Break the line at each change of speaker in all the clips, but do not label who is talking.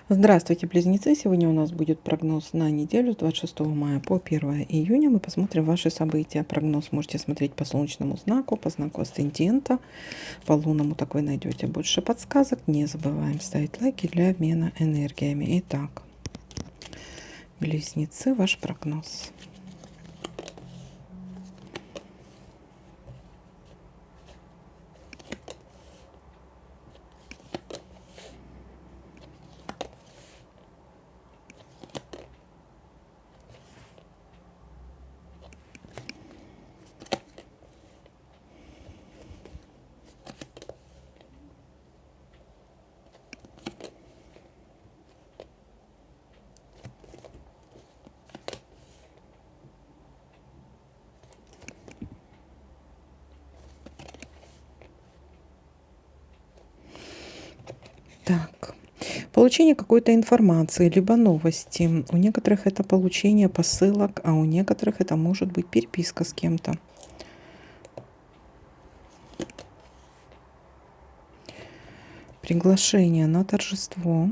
Здравствуйте, близнецы! Сегодня у нас будет прогноз на неделю с 26 мая по 1 июня. Мы посмотрим ваши события. Прогноз можете смотреть по солнечному знаку, по знаку асцендента. По лунному так вы найдете больше подсказок. Не забываем ставить лайки для обмена энергиями. Итак, близнецы, ваш прогноз. Так, получение какой-то информации, либо новости. У некоторых это получение посылок, а у некоторых это может быть переписка с кем-то. Приглашение на торжество.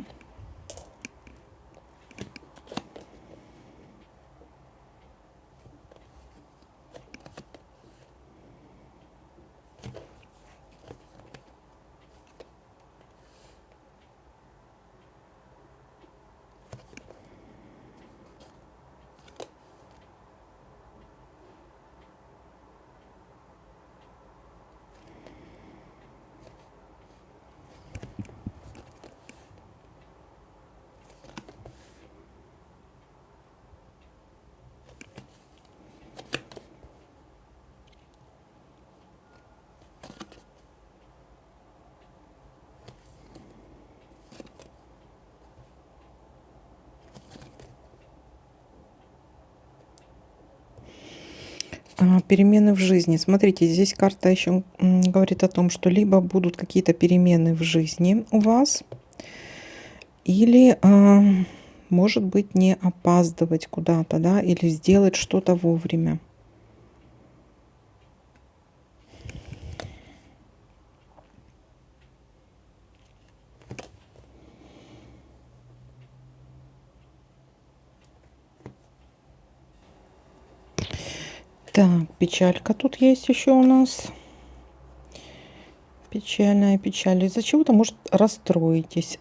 Перемены в жизни. Смотрите, здесь карта еще говорит о том, что либо будут какие-то перемены в жизни у вас, или, может быть, не опаздывать куда-то, да, или сделать что-то вовремя. Так, печалька тут есть еще у нас. Печальная печаль. Из-за чего-то, может, расстроитесь.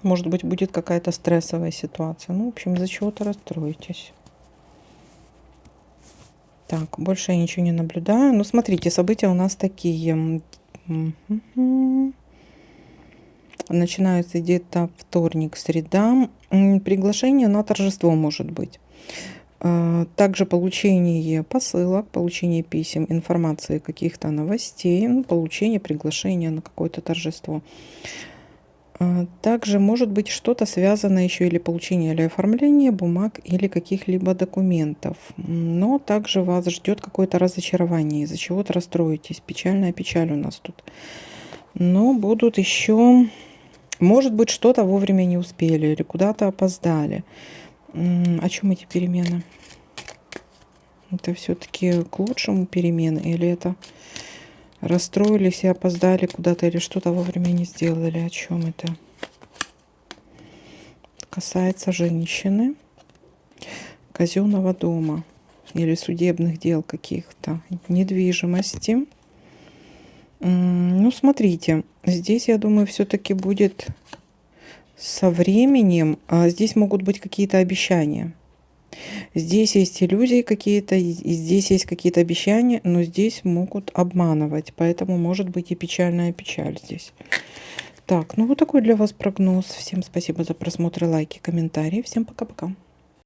Может быть, будет какая-то стрессовая ситуация. Ну, в общем, из-за чего-то расстроитесь. Так, больше я ничего не наблюдаю. Ну, смотрите, события у нас такие. Начинается где-то вторник, среда. Приглашение на торжество может быть. Также получение посылок, получение писем, информации, каких-то новостей, получение приглашения на какое-то торжество. Также может быть что-то связано еще или получение или оформление бумаг или каких-либо документов. Но также вас ждет какое-то разочарование, из-за чего-то расстроитесь. Печальная печаль у нас тут. Но будут еще, может быть, что-то вовремя не успели или куда-то опоздали. О чем эти перемены? Это все-таки к лучшему перемены или это расстроились и опоздали куда-то или что-то вовремя не сделали? О чем это? Касается женщины, казенного дома или судебных дел каких-то, недвижимости. Ну, смотрите, здесь, я думаю, все-таки будет со временем, здесь могут быть какие-то обещания. Здесь есть иллюзии какие-то, и здесь есть какие-то обещания, но здесь могут обманывать, поэтому может быть и печальная печаль здесь. Так, ну вот такой для вас прогноз. Всем спасибо за просмотр, лайки, комментарии. Всем пока-пока.